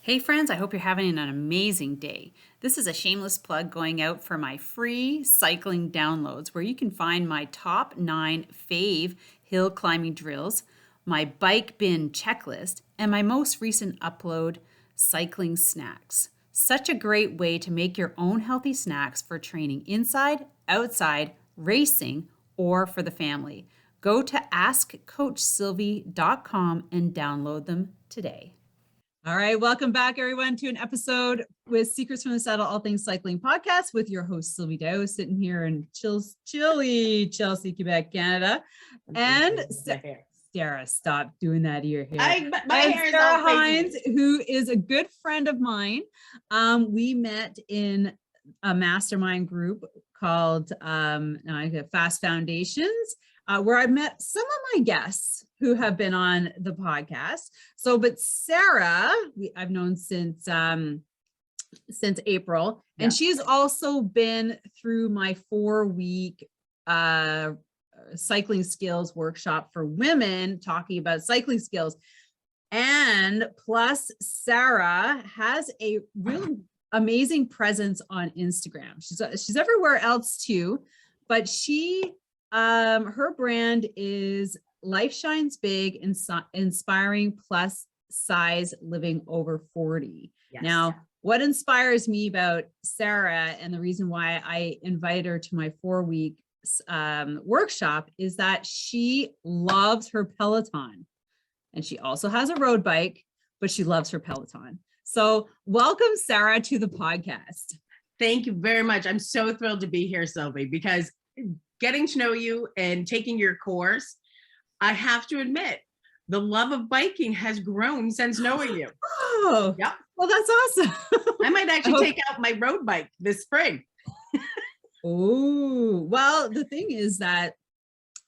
Hey friends, I hope you're having an amazing day. This is a shameless plug going out for my free cycling downloads where you can find my top 9 fave hill climbing drills, my bike bin checklist, and my most recent upload, cycling snacks. Such a great way to make your own healthy snacks for training inside, outside, racing, or for the family. Go to askcoachsylvie.com and download them today. All right, welcome back, everyone, to an episode with Secrets from the Saddle, All Things Cycling podcast with your host, Sylvie Dow, sitting here in chilly Chelsea, Quebec, Canada. And Sarah, stop doing that to your hair. My hair is all Hines, who is a good friend of mine. We met in a mastermind group called Fast Foundations, where I met some of my guests who have been on the podcast. But Sarah, I've known since April, and she's also been through my 4-week cycling skills workshop for women, talking about cycling skills. And plus, Sarah has a really amazing presence on Instagram. She's everywhere else too, but her brand is Life Shines Big, inspiring plus size living over 40. Yes. Now, what inspires me about Sarah and the reason why I invited her to my 4-week workshop is that she loves her Peloton, and she also has a road bike, but she loves her Peloton. So welcome, Sarah, to the podcast. Thank you very much. I'm so thrilled to be here, Sylvie, because getting to know you and taking your course, I have to admit, the love of biking has grown since knowing you. Oh, yeah. Well, that's awesome. I might actually take out my road bike this spring. Oh, well, the thing is that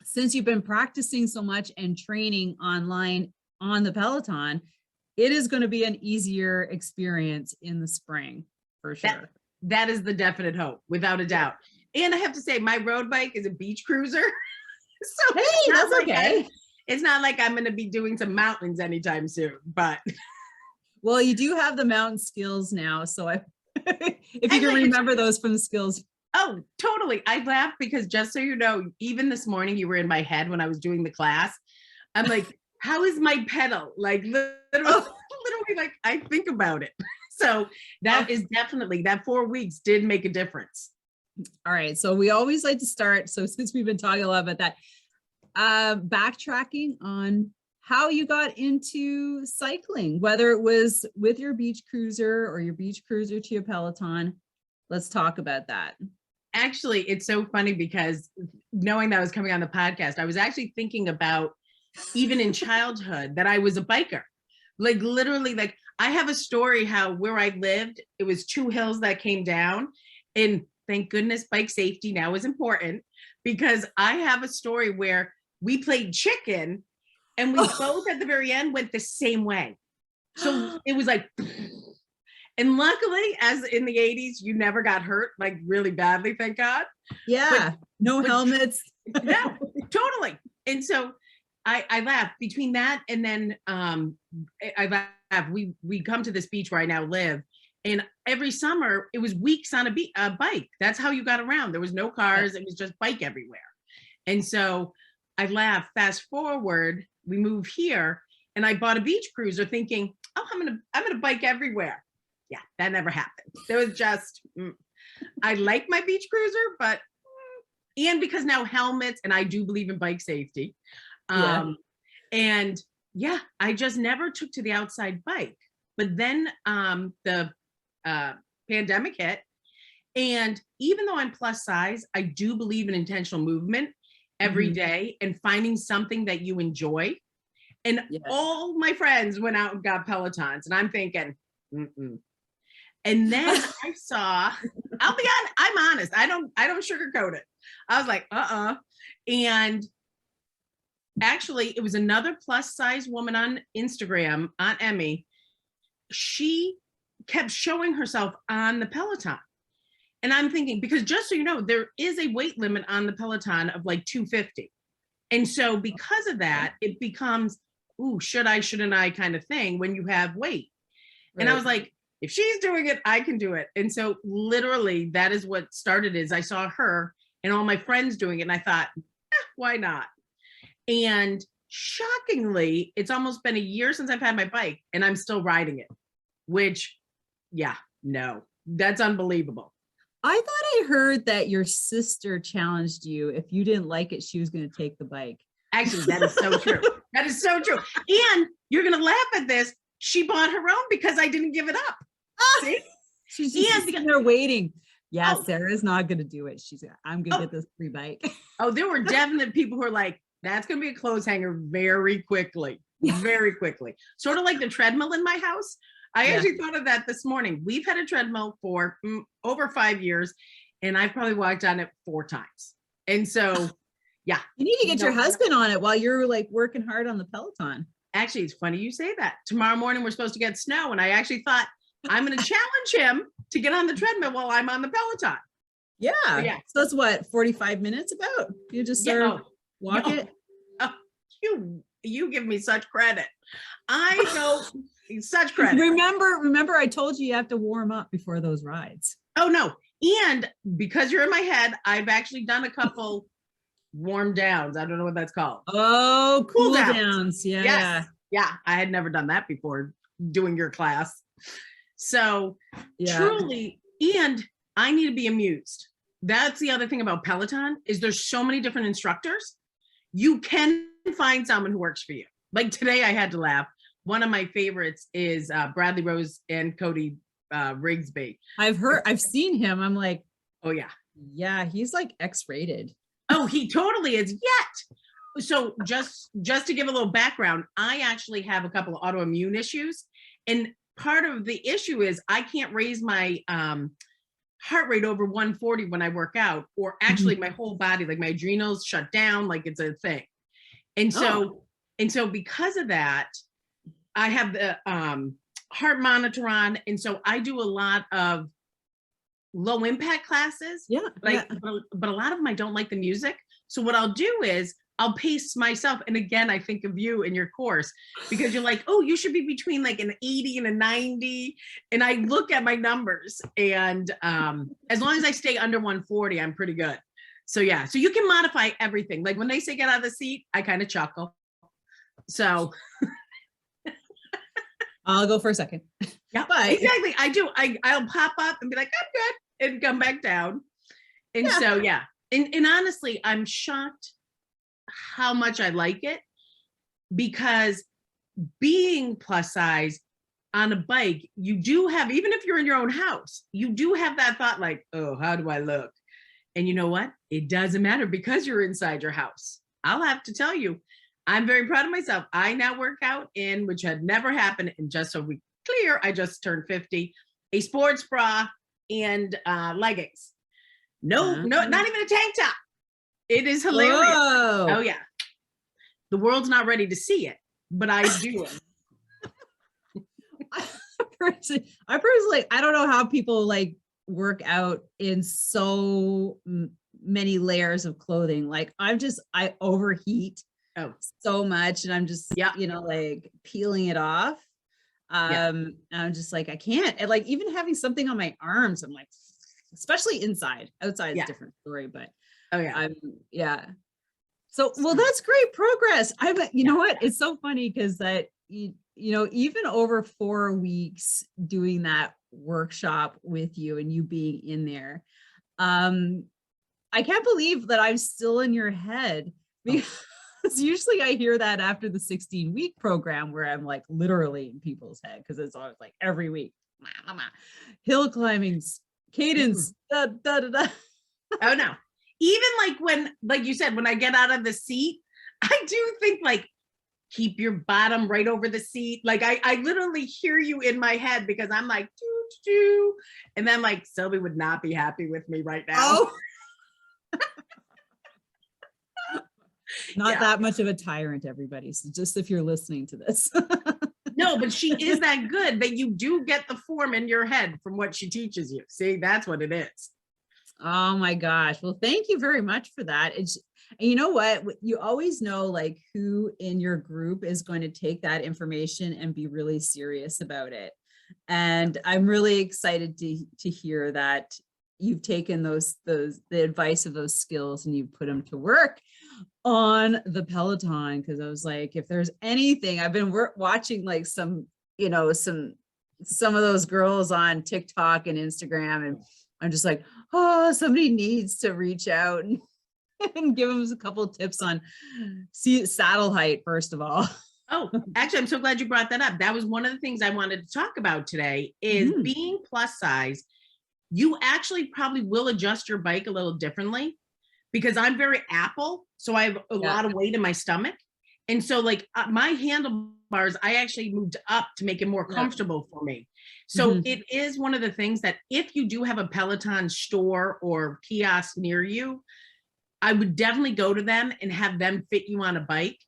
since you've been practicing so much and training online on the Peloton, it is going to be an easier experience in the spring for sure. That is the definite hope, without a doubt. And I have to say, my road bike is a beach cruiser. So hey, that's okay. It's not like I'm going to be doing some mountains anytime soon, but. Well, you do have the mountain skills now. So if you can remember those from the skills. Oh, totally. I laugh because just so you know, even this morning you were in my head when I was doing the class. I'm like, how is my pedal? Like literally like I think about it. So that is definitely, that 4 weeks did make a difference. All right. So we always like to start. So since we've been talking a lot about that, backtracking on how you got into cycling, whether it was with your beach cruiser or your beach cruiser to your Peloton. Let's talk about that. Actually, it's so funny because knowing that I was coming on the podcast, I was actually thinking about even in childhood that I was a biker. Like literally, like I have a story how where I lived, it was 2 hills that came down, and thank goodness bike safety now is important, because I have a story where we played chicken and we both at the very end went the same way. So it was like, and luckily, as in the 80s, you never got hurt like really badly, thank God. Yeah, no helmets. No, totally. And so I laugh between that and then I laugh. We come to this beach where I now live, and every summer it was weeks on a bike. That's how you got around. There was no cars. It was just bike everywhere. And so I laugh. Fast forward, we move here, and I bought a beach cruiser thinking, oh, I'm gonna bike everywhere. Yeah, that never happened. There was just, I like my beach cruiser, but, and because now helmets, and I do believe in bike safety. And yeah, I just never took to the outside bike. But then the pandemic hit. And even though I'm plus size, I do believe in intentional movement every day and finding something that you enjoy. And all my friends went out and got Pelotons. And I'm thinking, And then I saw, I'm honest. I don't sugarcoat it. I was like, And actually it was another plus size woman on Instagram, Aunt Emmy. She kept showing herself on the Peloton. And I'm thinking, because just so you know, there is a weight limit on the Peloton of like 250. And so because of that, it becomes, ooh, should I, shouldn't I kind of thing when you have weight. And I was like, if she's doing it, I can do it. And so literally that is what started is I saw her and all my friends doing it. And I thought, why not? And shockingly, it's almost been a year since I've had my bike and I'm still riding it, which, yeah, no, that's unbelievable. I thought I heard that your sister challenged you. If you didn't like it, she was going to take the bike. Actually, that is so true. That is so true. And you're going to laugh at this. She bought her own because I didn't give it up. See? She's just sitting there waiting. Yeah, Oh. Sarah's not going to do it. She's like, I'm going to get this free bike. Oh, there were definite people who are like, that's going to be a clothes hanger very quickly, very quickly. Sort of like the treadmill in my house. I actually thought of that this morning. We've had a treadmill for over 5 years, and I've probably walked on it 4 times. And so, yeah. You need to get your husband on it while you're like working hard on the Peloton. Actually, it's funny you say that. Tomorrow morning, we're supposed to get snow, and I actually thought I'm going to challenge him to get on the treadmill while I'm on the Peloton. Yeah. Yeah. So that's what, 45 minutes about? You just start walk it? Oh, you give me such credit. I know such credit. Remember I told you have to warm up before those rides. Oh, no. And because you're in my head, I've actually done a couple warm downs. I don't know what that's called. Oh, cool downs. downs. Yeah. Yes. Yeah. I had never done that before doing your class. So truly, and I need to be amused. That's the other thing about Peloton is there's so many different instructors. You can find someone who works for you. Like today I had to laugh. One of my favorites is Bradley Rose and Cody Rigsby. I've seen him. I'm like, oh yeah. Yeah, he's like X-rated. Oh, he totally is. Yet. So just to give a little background, I actually have a couple of autoimmune issues. And part of the issue is I can't raise my heart rate over 140 when I work out, or actually my whole body, like my adrenals shut down, like it's a thing. And so because of that, I have the heart monitor on. And so I do a lot of low impact classes. Yeah. But a lot of them, I don't like the music. So what I'll do is I'll pace myself. And again, I think of you in your course because you're like, oh, you should be between like an 80 and a 90. And I look at my numbers and as long as I stay under 140, I'm pretty good. So yeah, so you can modify everything. Like when they say get out of the seat, I kind of chuckle. So I'll go for a second. Yeah, but exactly. I do. I'll pop up and be like, I'm good, and come back down. And so yeah. And honestly, I'm shocked how much I like it because being plus size on a bike, you do have, even if you're in your own house, you do have that thought like, oh, how do I look? And you know what? It doesn't matter because you're inside your house. I'll have to tell you, I'm very proud of myself. I now work out in, which had never happened. And just so we clear, I just turned 50, a sports bra and leggings. No, not even a tank top. It is hilarious. Whoa. Oh yeah. The world's not ready to see it, but I do it. I personally, I don't know how people like work out in so many layers of clothing. Like I overheat so much and I'm just, like peeling it off. I'm just like, I can't. And like even having something on my arms, I'm like, especially inside, outside is a different story, but So, well, that's great progress. You know what? It's so funny because that, even over 4 weeks doing that workshop with you and you being in there, I can't believe that I'm still in your head because usually I hear that after the 16-week program where I'm like literally in people's head because it's always like every week, hill climbing, cadence, da, da, da, da. Oh no. Even like when, like you said, when I get out of the seat, I do think like, keep your bottom right over the seat. Like I literally hear you in my head because I'm like, doo. And then like, Sylvie would not be happy with me right now. Oh. Not that much of a tyrant, everybody. So just if you're listening to this. No, but she is that good that you do get the form in your head from what she teaches you. See, that's what it is. Oh my gosh. Well, thank you very much for that. And you know what? You always know like who in your group is going to take that information and be really serious about it. And I'm really excited to hear that you've taken the advice of those skills and you've put them to work on the Peloton. Cause I was like, if there's anything, I've been watching like some, you know, some of those girls on TikTok and Instagram. And I'm just like, oh, somebody needs to reach out and give them a couple of tips on saddle height, first of all. Oh, actually, I'm so glad you brought that up. That was one of the things I wanted to talk about today is being plus size. You actually probably will adjust your bike a little differently because I'm very apple. So I have a lot of weight in my stomach. And so like my handlebars, I actually moved up to make it more comfortable for me. So it is one of the things that if you do have a Peloton store or kiosk near you, I would definitely go to them and have them fit you on a bike.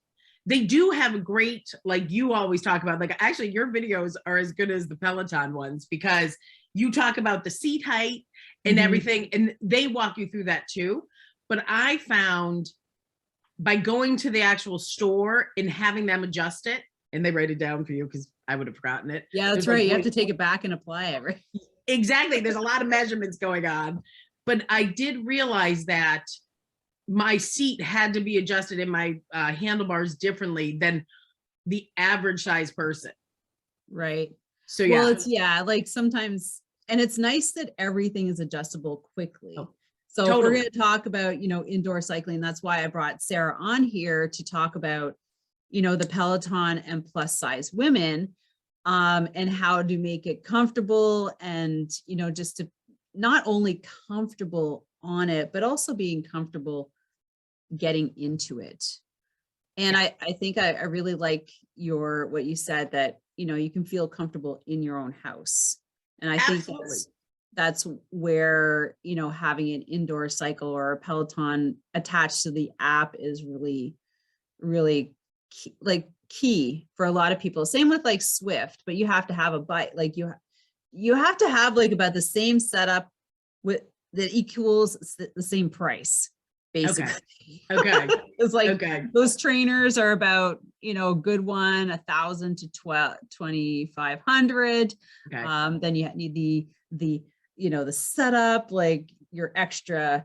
They do have a great, like you always talk about, like actually your videos are as good as the Peloton ones because you talk about the seat height and everything, and they walk you through that too. But I found by going to the actual store and having them adjust it, and they write it down for you because I would have forgotten it. Yeah, that's right. You have to take it back and apply it, right? Exactly. There's a lot of measurements going on. But I did realize that my seat had to be adjusted in my handlebars differently than the average size person. Right. So yeah. Well, it's like sometimes, and it's nice that everything is adjustable quickly. Oh, so totally. if we're going to talk about, you know, indoor cycling, that's why I brought Sarah on here to talk about, you know, the Peloton and plus size women, and how to make it comfortable and, you know, just to not only comfortable on it, but also being comfortable getting into it. And I think I really like what you said that, you know, you can feel comfortable in your own house. And I think that's where, you know, having an indoor cycle or a Peloton attached to the app is really, really key for a lot of people. Same with like Swift, but you have to have a bike. Like you have to have like about the same setup with that equals the same price. Basically. Okay. It's like those trainers are about, you know, a good one, 1,000 to 2,500. Then you need the, you know, the setup, like your extra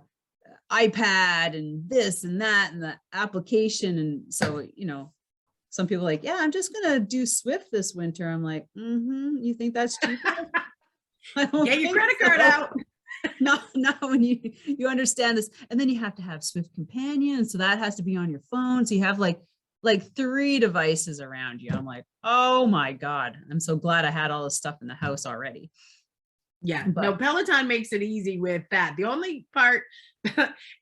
iPad and this and that and the application. And so, you know, some people are like, yeah, I'm just gonna do Swift this winter. I'm like, you think that's cheaper? Get your credit card out. Not when you understand this. And then you have to have Swift Companion. So that has to be on your phone. So you have like 3 devices around you. I'm like, oh my God. I'm so glad I had all this stuff in the house already. Yeah, no, Peloton makes it easy with that. The only part,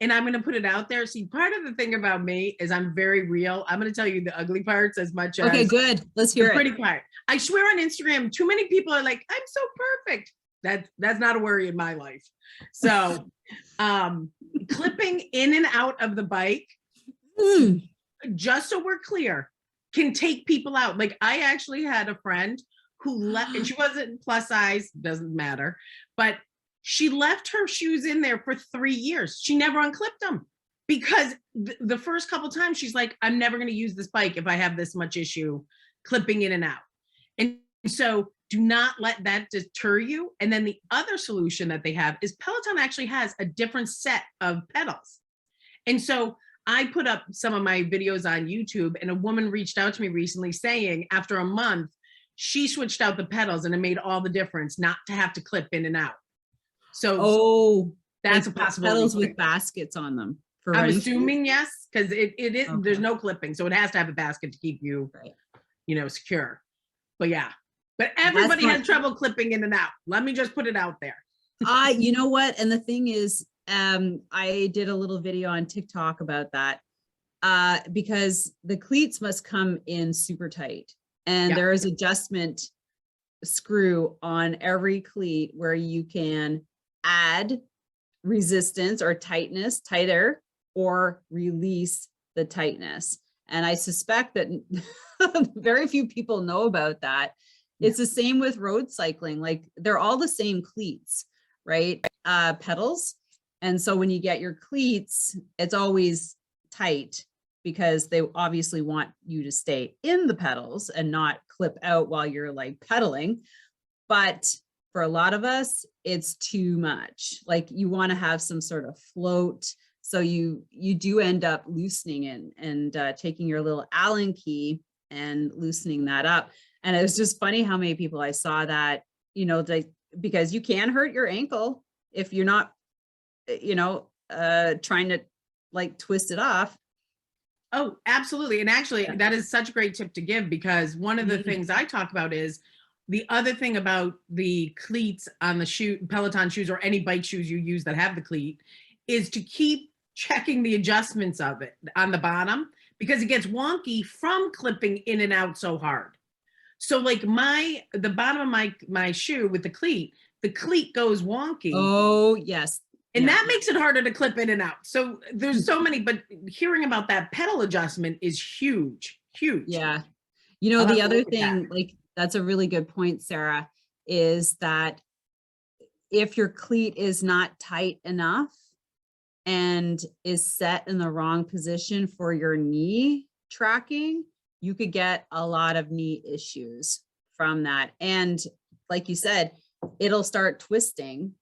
and I'm going to put it out there. See, part of the thing about me is I'm very real. I'm going to tell you the ugly parts as much as okay, good. Let's hear the pretty part. I swear on Instagram, too many people are like, I'm so perfect. That's not a worry in my life. So clipping in and out of the bike, just so we're clear, can take people out. Like I actually had a friend who left, and she wasn't plus size, doesn't matter, but she left her shoes in there for 3 years. She never unclipped them because the first couple times she's like, I'm never going to use this bike if I have this much issue clipping in and out. And so do not let that deter you. And then the other solution that they have is Peloton actually has a different set of pedals. And so I put up some of my videos on YouTube, and a woman reached out to me recently saying after a month, she switched out the pedals and it made all the difference not to have to clip in and out. So that's like a possibility. Pedals with baskets on them. I'm assuming yes, because it is, there's no clipping. So it has to have a basket to keep you, you know, secure. But yeah. But everybody has trouble clipping in and out. Let me just put it out there. You know what? And the thing is, I did a little video on TikTok about that because the cleats must come in super tight. And there is adjustment screw on every cleat where you can add resistance or tightness, tighter, or release the tightness. And I suspect that very few people know about that. It's the same with road cycling. Like they're all the same cleats, right? Pedals. And so when you get your cleats, it's always tight because they obviously want you to stay in the pedals and not clip out while you're like pedaling. but for a lot of us, it's too much. Like you want to have some sort of float. So you do end up loosening and taking your little Allen key and loosening that up. And it was just funny how many people I saw that, you know, because you can hurt your ankle if you're not, you know, trying to like twist it off. Oh, absolutely. And actually, that is such a great tip to give, because one of the things I talk about is the other thing about the cleats on the Peloton shoes or any bike shoes you use that have the cleat is to keep checking the adjustments of it on the bottom, because it gets wonky from clipping in and out so hard. So like the bottom of my shoe with the cleat goes wonky. Oh, yes. And that makes it harder to clip in and out. So there's so many, but hearing about that pedal adjustment is huge, huge. Yeah. You know, the other thing, like, that's a really good point, Sarah, is that if your cleat is not tight enough and is set in the wrong position for your knee tracking, you could get a lot of knee issues from that. And like you said, it'll start twisting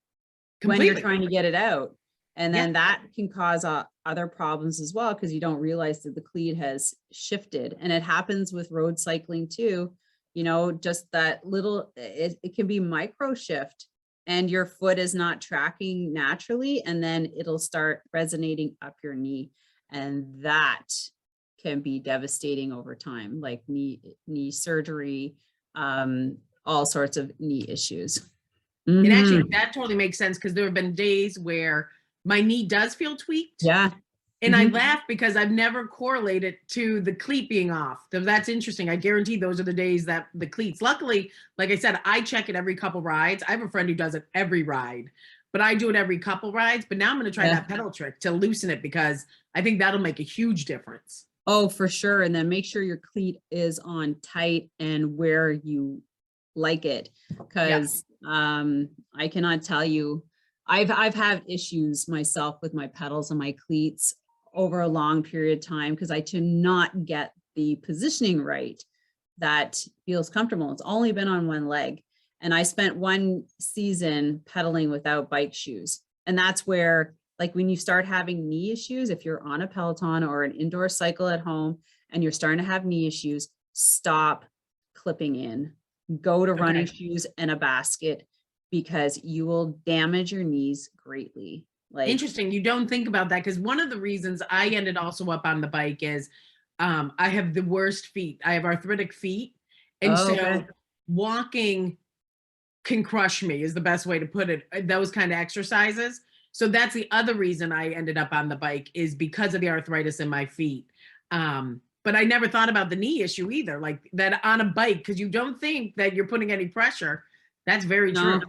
when you're trying to get it out. And then that can cause other problems as well, because you don't realize that the cleat has shifted. And it happens with road cycling too. You know, just that little, it can be micro shift and your foot is not tracking naturally. And then it'll start resonating up your knee. And that can be devastating over time, like knee surgery, all sorts of knee issues. And actually, that totally makes sense, because there have been days where my knee does feel tweaked. Yeah. And I laugh because I've never correlated to the cleat being off. So that's interesting. I guarantee those are the days that the cleats, luckily, like I said, I check it every couple rides. I have a friend who does it every ride, but I do it every couple rides. But now I'm going to try that pedal trick to loosen it, because I think that'll make a huge difference. Oh, for sure. And then make sure your cleat is on tight and where you like it, because I cannot tell you, I've had issues myself with my pedals and my cleats over a long period of time, because I do not get the positioning right that feels comfortable. It's only been on one leg, and I spent one season pedaling without bike shoes. And that's where, like, when you start having knee issues, if you're on a Peloton or an indoor cycle at home and you're starting to have knee issues, stop clipping in, go to running shoes and a basket, because you will damage your knees greatly. Like, interesting. You don't think about that, because one of the reasons I ended also up on the bike is I have the worst feet. I have arthritic feet. And walking can crush me is the best way to put it, those kind of exercises. So that's the other reason I ended up on the bike, is because of the arthritis in my feet. But I never thought about the knee issue either, like that on a bike, because you don't think that you're putting any pressure. That's very true.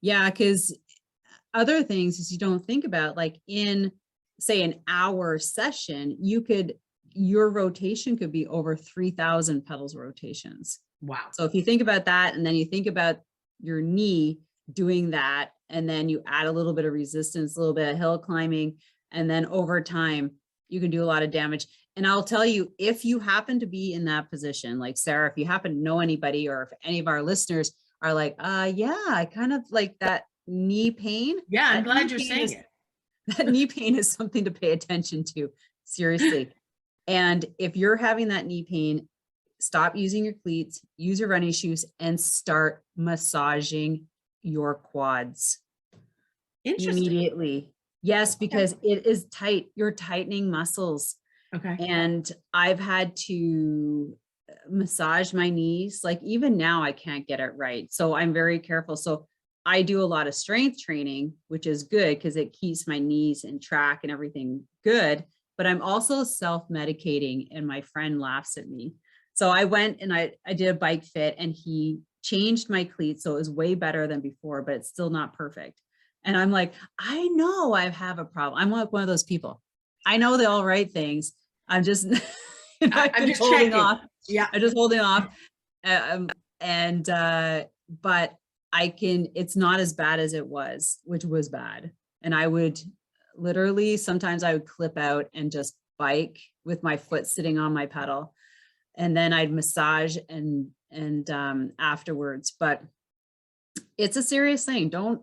Yeah, because other things is you don't think about, like in, say, an hour session, your rotation could be over 3,000 pedals rotations. Wow. So if you think about that, and then you think about your knee doing that, and then you add a little bit of resistance, a little bit of hill climbing, and then over time, you can do a lot of damage. And I'll tell you, if you happen to be in that position, like Sarah, if you happen to know anybody, or if any of our listeners are like, yeah, I kind of like that knee pain. Yeah, I'm glad you're saying it. That knee pain is something to pay attention to, seriously. And if you're having that knee pain, stop using your cleats, use your running shoes, and start massaging your quads immediately. Yes, because it is tight. You're tightening muscles. Okay. And I've had to massage my knees. Like even now I can't get it right. So I'm very careful. So I do a lot of strength training, which is good because it keeps my knees in track and everything good. But I'm also self-medicating, and my friend laughs at me. So I went and I did a bike fit, and he changed my cleats. So it was way better than before, but it's still not perfect. And I'm like, I know I have a problem. I'm like one of those people. I know the all right things. I'm just, I'm just holding off. Yeah. I'm just holding off. But it's not as bad as it was, which was bad. And I would literally, sometimes I would clip out and just bike with my foot sitting on my pedal. And then I'd massage and afterwards. But It's a serious thing. Don't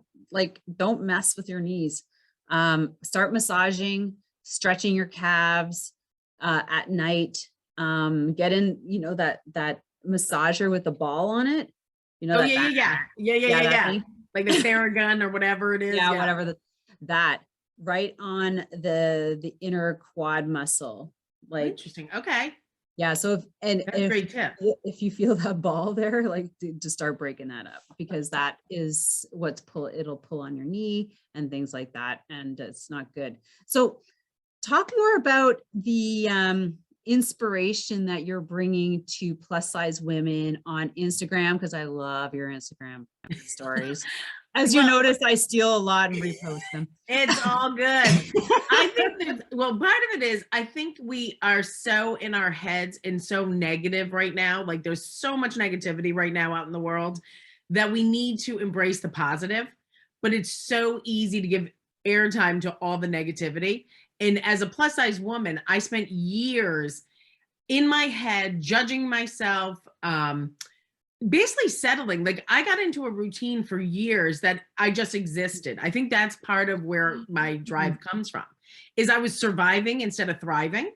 mess with your knees. Start massaging, stretching your calves at night. Get in, that massager with the ball on it. Oh, yeah. That thing. Like the Theragun or whatever it is. Yeah, whatever that right on the inner quad muscle. Like, interesting. Okay. Yeah. So That's a great tip. If you feel that ball there, like to start breaking that up, because that is it'll pull on your knee and things like that. And it's not good. So talk more about the inspiration that you're bringing to plus size women on Instagram, because I love your Instagram stories. As you notice, I steal a lot and repost them. It's all good. I think part of it is, I think we are so in our heads and so negative right now. Like there's so much negativity right now out in the world that we need to embrace the positive, but it's so easy to give airtime to all the negativity. And as a plus size woman, I spent years in my head judging myself, basically settling. Like I got into a routine for years that I just existed. I think that's part of where my drive comes from, is I was surviving instead of thriving.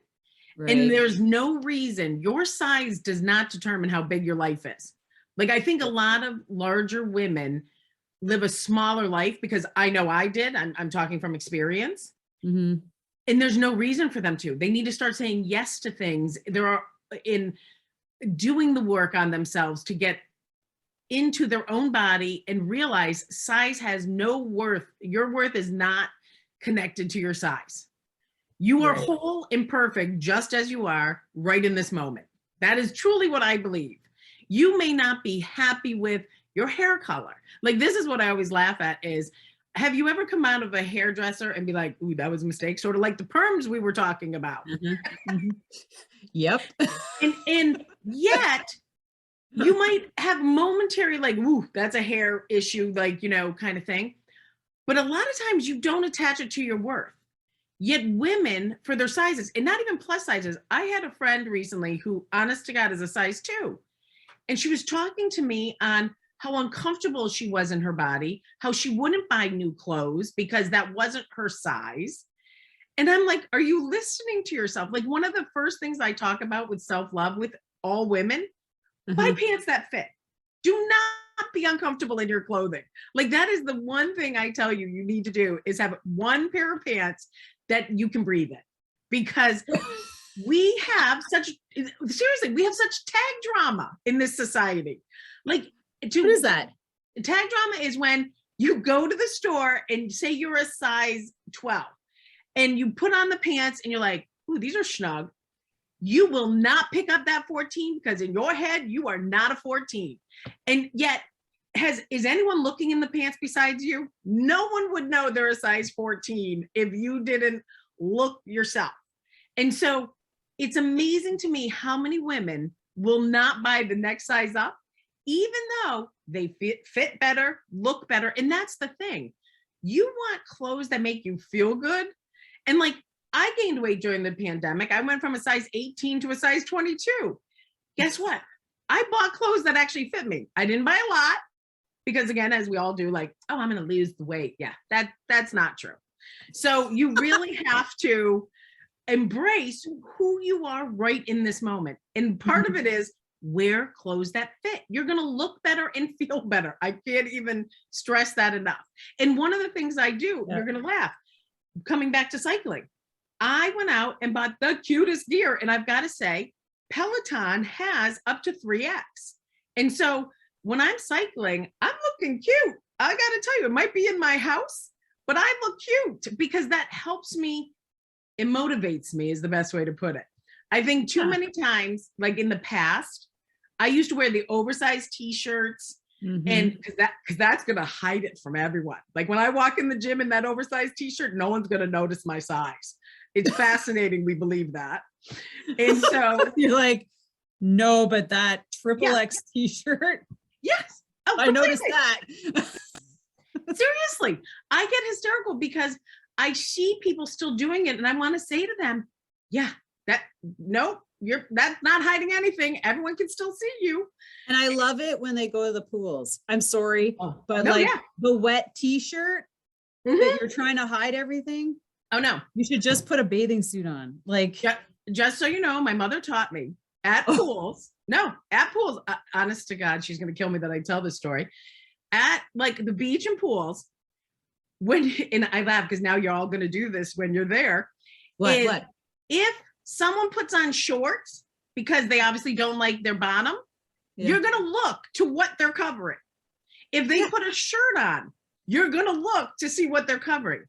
Right. And there's no reason, your size does not determine how big your life is. Like I think a lot of larger women live a smaller life, because I know I did. I'm talking from experience. Mm-hmm. And there's no reason for them to. They need to start saying yes to things. In doing the work on themselves to get into their own body and realize size has no worth. Your worth is not connected to your size. You are whole and perfect just as you are right in this moment. That is truly what I believe. You may not be happy with your hair color. Like this is what I always laugh at is, have you ever come out of a hairdresser and be like, ooh, that was a mistake? Sort of like the perms we were talking about. Mm-hmm. Mm-hmm. Yep. And yet you might have momentary like, ooh, that's a hair issue, like, kind of thing. But a lot of times you don't attach it to your worth. Yet women, for their sizes, and not even plus sizes. I had a friend recently who, honest to God, is a size 2. And she was talking to me on how uncomfortable she was in her body, how she wouldn't buy new clothes because that wasn't her size. And I'm like, are you listening to yourself? Like one of the first things I talk about with self-love with all women, buy pants that fit. Do not be uncomfortable in your clothing. Like that is the one thing I tell you need to do, is have one pair of pants that you can breathe in. Because we have such tag drama in this society. Like, what is that? Tag drama is when you go to the store and say you're a size 12 and you put on the pants and you're like, ooh, these are snug. You will not pick up that 14 because in your head, you are not a 14. And yet, is anyone looking in the pants besides you? No one would know they're a size 14 if you didn't look yourself. And so it's amazing to me how many women will not buy the next size up, even though they fit better, look better. And that's the thing. You want clothes that make you feel good. And like, I gained weight during the pandemic. I went from a size 18 to a size 22. Guess what? I bought clothes that actually fit me. I didn't buy a lot because, again, as we all do, like, oh, I'm going to lose the weight. Yeah, that's not true. So you really have to embrace who you are right in this moment. And part of it is wear clothes that fit. You're going to look better and feel better. I can't even stress that enough. And one of the things I do, you're going to laugh, coming back to cycling, I went out and bought the cutest gear. And I've got to say, Peloton has up to 3X. And so when I'm cycling, I'm looking cute. I got to tell you, it might be in my house, but I look cute because that helps me. It motivates me is the best way to put it. I think too many times, like in the past, I used to wear the oversized t-shirts and because that's going to hide it from everyone. Like when I walk in the gym in that oversized t-shirt, no one's going to notice my size. It's fascinating. We believe that. And so you're like, no, but that triple X t-shirt. Yes. Oh, I noticed that. Seriously. I get hysterical because I see people still doing it. And I want to say to them, yeah, nope, that's not hiding anything. Everyone can still see you. And I love it when they go to the pools. I'm sorry, but no, like yeah. the wet t-shirt Mhm. that you're trying to hide everything. Oh no, You should just put a bathing suit on. Like, just so you know, my mother taught me at pools. No, at pools. Honest to God, she's going to kill me that I tell this story. At like the beach and pools, and I laugh because now you're all going to do this when you're there. what? If someone puts on shorts because they obviously don't like their bottom, you're going to look to what they're covering. If they put a shirt on, you're going to look to see what they're covering.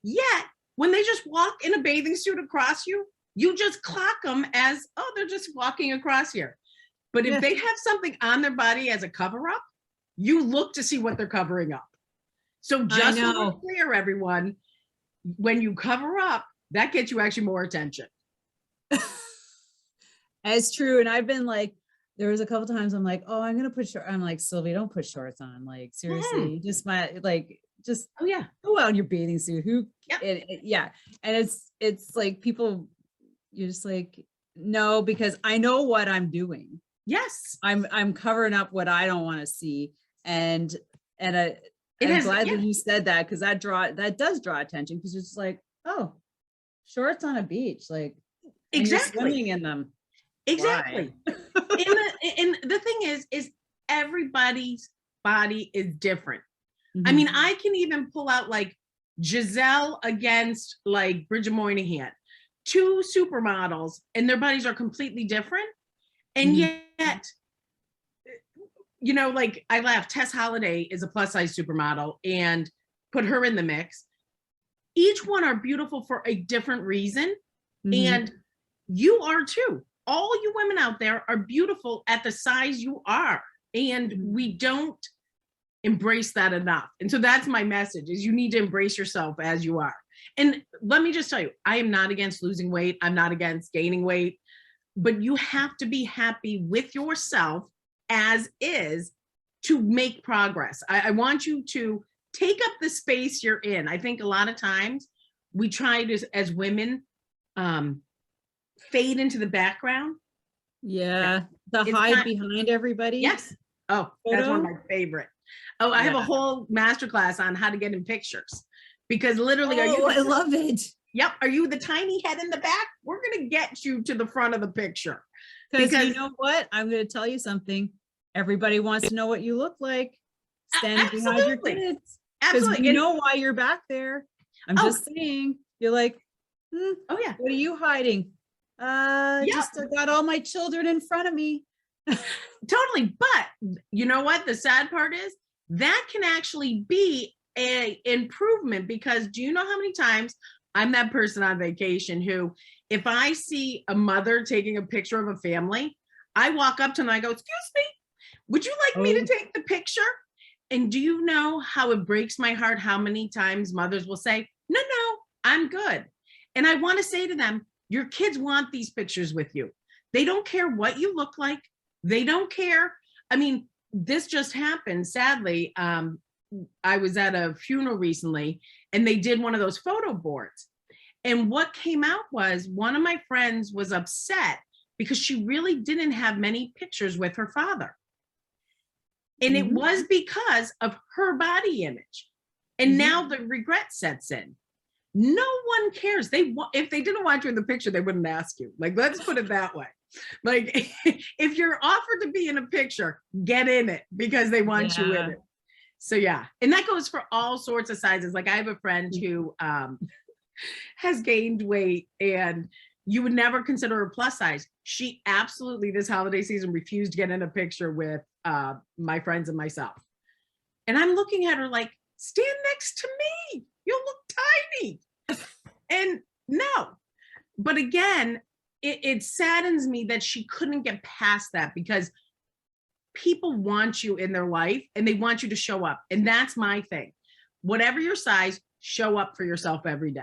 Yet, when they just walk in a bathing suit across you, you just clock them as, oh, they're just walking across here. But if they have something on their body as a cover up, you look to see what they're covering up. So just so we're clear, everyone, when you cover up, that gets you actually more attention. That's true. And I've been like, there was a couple times I'm like, oh, I'm going to put shorts. I'm like, Sylvie, don't put shorts on. Like, seriously, you just might like, just go out in your bathing suit. And it's like people, you're just like, no, because I know what I'm doing. Yes. I'm covering up what I don't want to see. And I'm glad that you said that, because that does draw attention, because it's like, oh, shorts on a beach, like exactly swimming in them. Exactly. and the thing is everybody's body is different. Mm-hmm. I mean, I can even pull out like Giselle against like Bridget Moynihan, two supermodels, and their bodies are completely different. And yet, you know, like I laugh, Tess Holliday is a plus size supermodel, and put her in the mix. Each one are beautiful for a different reason. And you are too. All you women out there are beautiful at the size you are. And we don't embrace that enough. And so that's my message, is you need to embrace yourself as you are. And let me just tell you, I am not against losing weight. I'm not against gaining weight, but you have to be happy with yourself as is to make progress. I want you to take up the space you're in. I think a lot of times we try to, as women, fade into the background. The hide behind everybody. Yes. Oh, that's one of my favorite. Oh, I have a whole masterclass on how to get in pictures, because literally, I love it. Yep. Are you the tiny head in the back? We're going to get you to the front of the picture. Because you know what? I'm going to tell you something. Everybody wants to know what you look like standing behind your kids. Because we know why you're back there. I'm just saying. You're like, what are you hiding? Just got all my children in front of me. Totally. But you know what? The sad part is that can actually be an improvement, because do you know how many times I'm that person on vacation who, if I see a mother taking a picture of a family, I walk up to them and I go, excuse me, would you like me to take the picture? And do you know how it breaks my heart how many times mothers will say, no, I'm good. And I want to say to them, your kids want these pictures with you. They don't care what you look like. They don't care. I mean, this just happened, sadly. I was at a funeral recently, and they did one of those photo boards. And what came out was one of my friends was upset because she really didn't have many pictures with her father. And it was because of her body image. And now the regret sets in. No one cares. If they didn't want you in the picture, they wouldn't ask you. Like, let's put it that way. Like, if you're offered to be in a picture, get in it, because they want you in it. So yeah, and that goes for all sorts of sizes. Like, I have a friend who has gained weight, and you would never consider her plus size. She absolutely, this holiday season, refused to get in a picture with my friends and myself. And I'm looking at her like, stand next to me. You'll look tiny. And no, but again, it saddens me that she couldn't get past that, because people want you in their life and they want you to show up. And that's my thing. Whatever your size, show up for yourself every day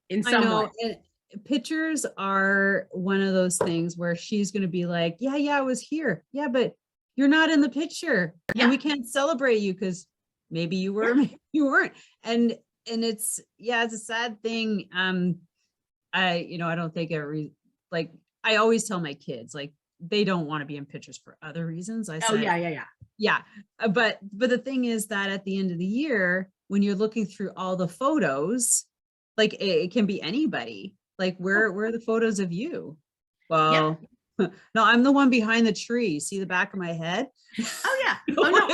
in some way. And pictures are one of those things where she's going to be like, yeah, I was here. Yeah, but you're not in the picture. And we can't celebrate you because maybe you were, maybe you weren't. And it's a sad thing. I don't think like I always tell my kids, like, they don't want to be in pictures for other reasons. I Oh say, yeah. yeah. But the thing is that at the end of the year, when you're looking through all the photos, like it can be anybody. Like, where are the photos of you? Yep. Well, no, I'm the one behind the tree. See the back of my head? Oh yeah. Oh no.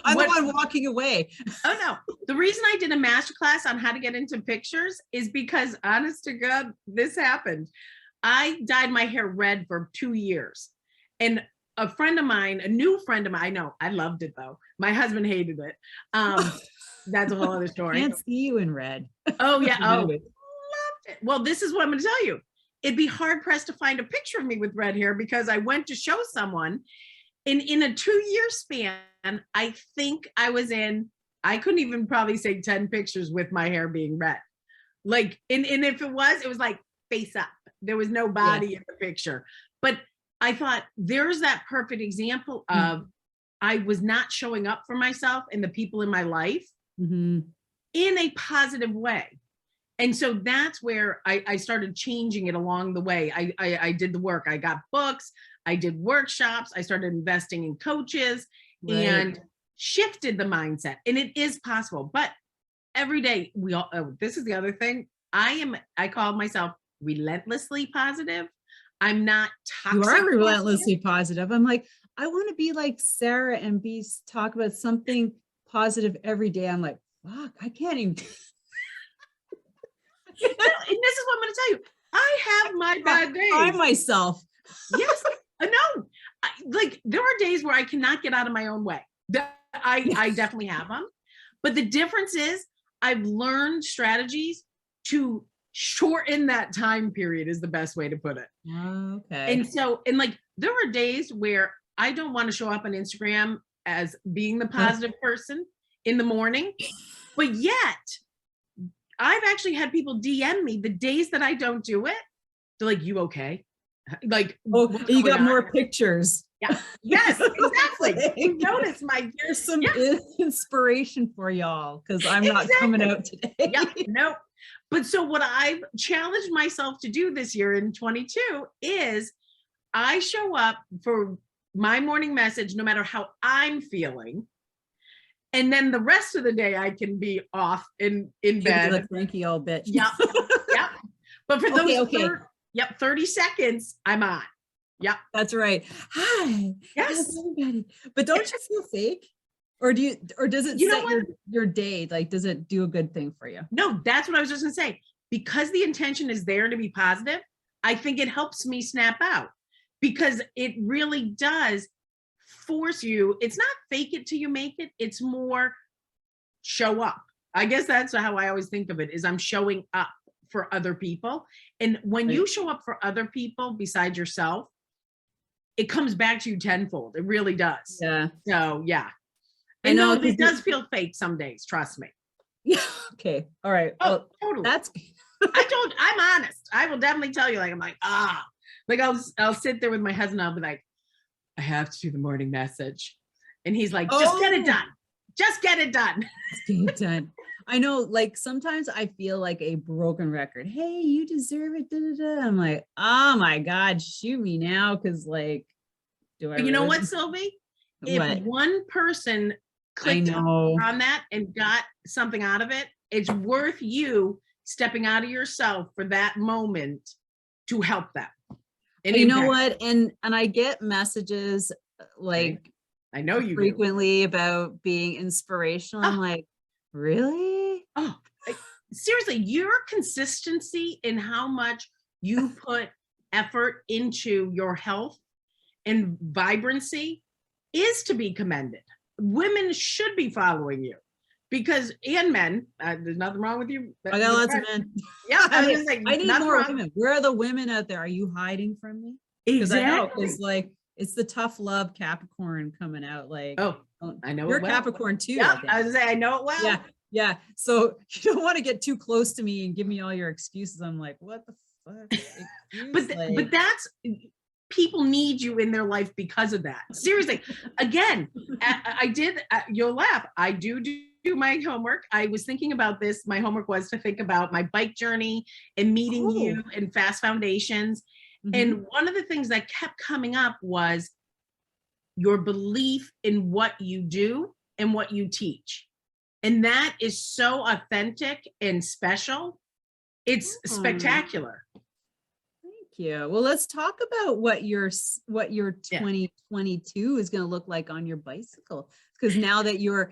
I'm the one walking away. Oh no. The reason I did a masterclass on how to get into pictures is because, honest to God, this happened. I dyed my hair red for 2 years. And a friend of mine, a new friend of mine, I know, I loved it though. My husband hated it. That's a whole other story. Can't see you in red. Oh yeah. Oh, loved it. Well, this is what I'm going to tell you. It'd be hard pressed to find a picture of me with red hair because I went to show someone, and in a 2-year span, I think I was in, I couldn't even probably say 10 pictures with my hair being red. Like, and if it was like face up. There was no body in the picture. But I thought, there's that perfect example of I was not showing up for myself and the people in my life in a positive way. And so that's where I started changing it along the way. I did the work. I got books. I did workshops. I started investing in coaches and shifted the mindset. And it is possible. But every day we all, this is the other thing. I call myself relentlessly positive. I'm not toxic. You are relentlessly positive. I'm like, I want to be like Sarah and talk about something positive every day. I'm like, fuck, I can't even. And this is what I'm going to tell you. I have my bad days. I myself. Yes. No. Like, there are days where I cannot get out of my own way. I definitely have them. But the difference is I've learned strategies to shorten that time period, is the best way to put it. Okay. And so, and like, there are days where I don't want to show up on Instagram as being the positive person in the morning, but yet I've actually had people DM me the days that I don't do it. They're like, you okay? Like, oh, you got more pictures. Yeah. Yes, exactly. You notice here's some inspiration for y'all, because I'm not coming out today. Yeah, no. But so what I've challenged myself to do this year in 22 is I show up for my morning message, no matter how I'm feeling. And then the rest of the day I can be off in bed. Like cranky old bitch. Yeah. Yeah. But for those 30 seconds, I'm on. Yeah. That's right. Hi. Yes. Everybody. But don't you feel fake? Or does it set your day? Like, does it do a good thing for you? No, that's what I was just gonna say. Because the intention is there to be positive, I think it helps me snap out, because it really does force you. It's not fake it till you make it. It's more show up. I guess that's how I always think of it, is I'm showing up for other people. And when you show up for other people besides yourself, it comes back to you tenfold. It really does. Yeah. So yeah. I know it does feel fake some days, trust me. Yeah. Okay. All right. Oh, well, totally. That's I'm honest. I will definitely tell you, like, I'm like, like I'll sit there with my husband, I'll be like, I have to do the morning message. And he's like, just get it done. Just get it done. Just get it done. I know, like, sometimes I feel like a broken record. Hey, you deserve it. Da, da, da. I'm like, oh my God, shoot me now. Cause like, do I? You know what, Sylvie? If one person clicked on that and got something out of it, it's worth you stepping out of yourself for that moment to help them. And you know what? And I get messages like, I know you frequently about being inspirational. I'm like, really? Oh, seriously, your consistency in how much you put effort into your health and vibrancy is to be commended. Women should be following you, because, and men, there's nothing wrong with you. I got lots of men. Yeah, I was just like, I need more women. Where are the women out there? Are you hiding from me? Exactly. Because like, it's the tough love Capricorn coming out. Like, I know you're Capricorn too. Yeah, I was saying, I know it well. Yeah, yeah. So you don't want to get too close to me and give me all your excuses. I'm like, what the fuck? But that's, people need you in their life because of that. Seriously. Again, I did. You'll laugh. I do my homework. I was thinking about this. My homework was to think about my bike journey and meeting you and Fast Foundations. And one of the things that kept coming up was your belief in what you do and what you teach. And that is so authentic and special. It's spectacular. Thank you. Well, let's talk about what your 2022 is going to look like on your bicycle. Because now that you're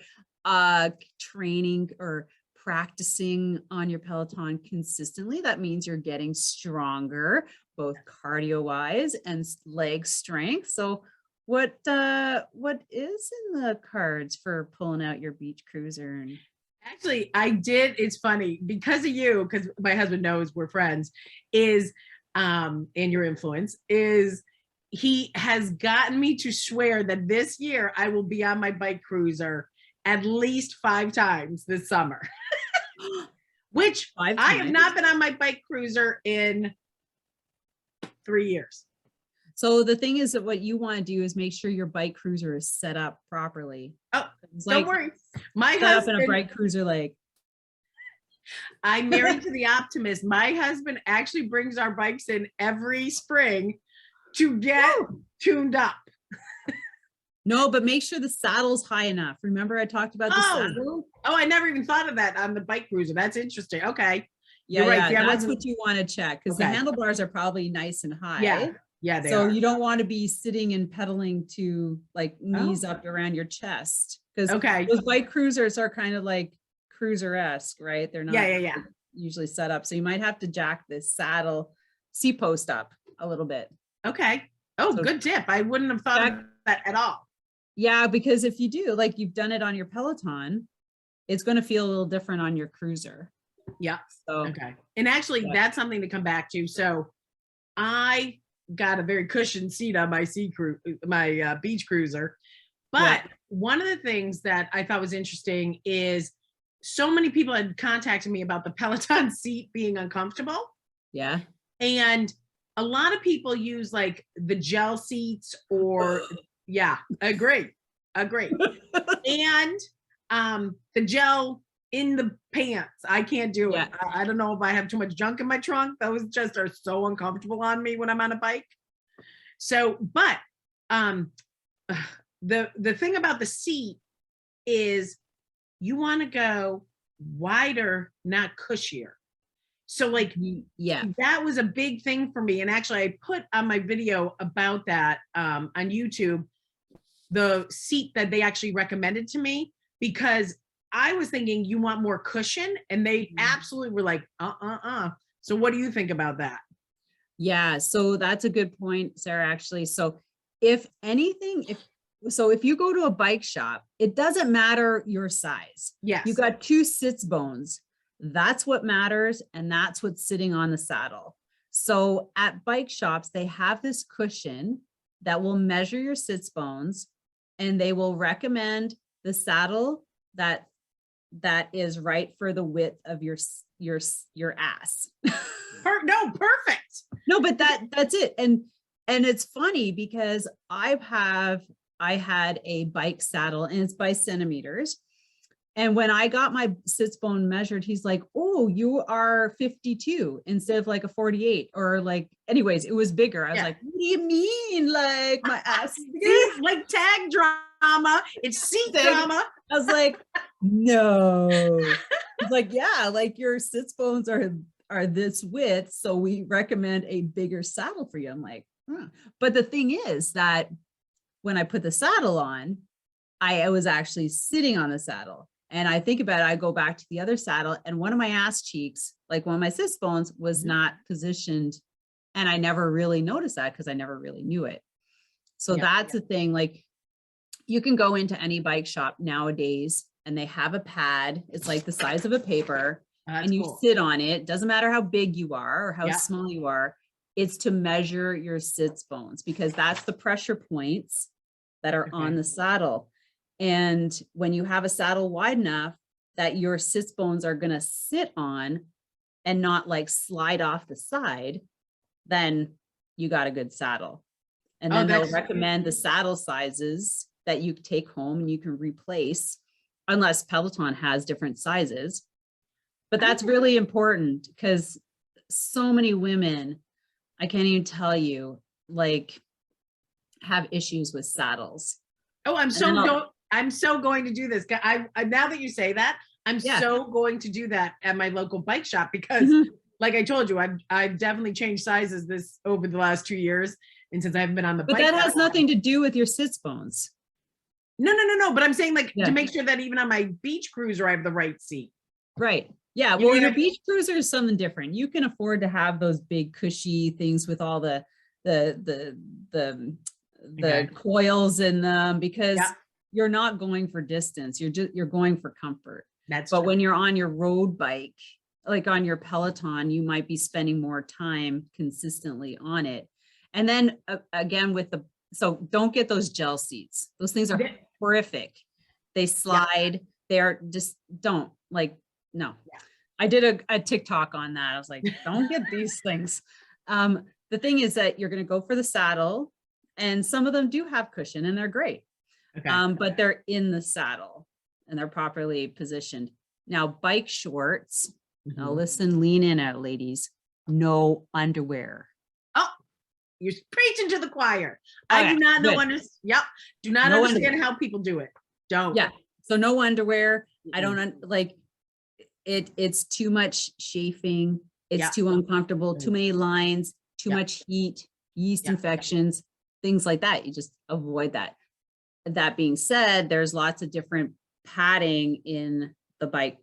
training or practicing on your Peloton consistently, that means you're getting stronger, both cardio wise and leg strength. So what is in the cards for pulling out your beach cruiser? And actually, I did. It's funny because of you, because my husband knows we're friends, and your influence is he has gotten me to swear that this year I will be on my bike cruiser at least 5 times this summer. Which I have not been on my bike cruiser in 3 years. So the thing is that what you want to do is make sure your bike cruiser is set up properly. Oh, don't worry. My set husband, up in a bike cruiser like. I'm married to the optimist. My husband actually brings our bikes in every spring to get tuned up. No, but make sure the saddle's high enough. Remember I talked about the saddle? Oh, I never even thought of that on the bike cruiser. That's interesting. Okay. Yeah, you're right. Yeah, that's what you want to check because the handlebars are probably nice and high. Yeah, they so are. You don't want to be sitting and pedaling to like knees up around your chest because those bike cruisers are kind of like cruiser-esque, right? They're not usually set up. So you might have to jack this saddle seat post up a little bit. Okay. Oh, so good tip. I wouldn't have thought of that at all. Yeah, because if you do, like you've done it on your Peloton, it's going to feel a little different on your cruiser. Yeah. So, and actually that's something to come back to. So I got a very cushioned seat on my beach cruiser. But one of the things that I thought was interesting is so many people had contacted me about the Peloton seat being uncomfortable. Yeah. And a lot of people use like the gel seats or agree. And the gel in the pants. I can't do it. I don't know if I have too much junk in my trunk. Those just are so uncomfortable on me when I'm on a bike. So, but the thing about the seat is you want to go wider, not cushier. So like, that was a big thing for me. And actually I put on my video about that on YouTube, the seat that they actually recommended to me, because I was thinking you want more cushion and they absolutely were like, So what do you think about that? Yeah, so that's a good point, Sarah, actually. So if anything, if you go to a bike shop, it doesn't matter your size. Yes. You got 2 sits bones. That's what matters. And that's what's sitting on the saddle. So at bike shops, they have this cushion that will measure your sits bones and they will recommend the saddle that is right for the width of your ass. No, perfect. No, but that's it. And it's funny because I had a bike saddle and it's by centimeters. And when I got my sits bone measured, he's like, oh, you are 52 instead of like a 48 or like, anyways, it was bigger. I was like, what do you mean? Like my ass is bigger? Like tag drama. It's seat drama. I was like, no. He's like, yeah, like your sits bones are this width. So we recommend a bigger saddle for you. I'm like, But the thing is that when I put the saddle on, I was actually sitting on the saddle. And I think about it, I go back to the other saddle and one of my ass cheeks, like one of my sits bones was not positioned. And I never really noticed that because I never really knew it. So that's the thing. Like you can go into any bike shop nowadays and they have a pad. It's like the size of a paper and you sit on it. Doesn't matter how big you are or how small you are. It's to measure your sits bones because that's the pressure points that are on the saddle. And when you have a saddle wide enough that your sits bones are going to sit on and not like slide off the side, then you got a good saddle. And then they'll recommend the saddle sizes that you take home and you can replace unless Peloton has different sizes. But that's really important because so many women I can't even tell you, like, have issues with saddles. Oh, And then I'm so going to do this. I now that you say that, I'm Yeah. so going to do that at my local bike shop because, like I told you, I've definitely changed sizes this over the last 2 years, and since I haven't been on the But bike. that has nothing to do with your sits bones. No. But I'm saying, like, Yeah. to make sure that even on my beach cruiser, I have the right seat. Right. Yeah. You know Well, what your I mean? beach cruiser is something different. You can afford to have those big cushy things with all the Okay. coils in them, because Yeah. you're not going for distance. You're going for comfort. That's But true. when you're on your road bike, like on your Peloton, you might be spending more time consistently on it. And then again, so don't get those gel seats. Those things are horrific. They slide. They're just, don't, like, no. Yeah. I did a TikTok on that. I was like, don't get these things. The thing is that you're going to go for the saddle, and some of them do have cushion and they're great. Okay. But they're in the saddle and they're properly positioned. Now, bike shorts. Now listen, lean in out, ladies. No underwear. Oh, you're preaching to the choir. I do not know. Do not understand how people do it. Don't. Yeah. So no underwear. I don't like it. It's too much chafing. It's too uncomfortable. Too many lines. Too much heat. Yeast infections. Things like that. You just avoid that. That being said, there's lots of different padding in the bike.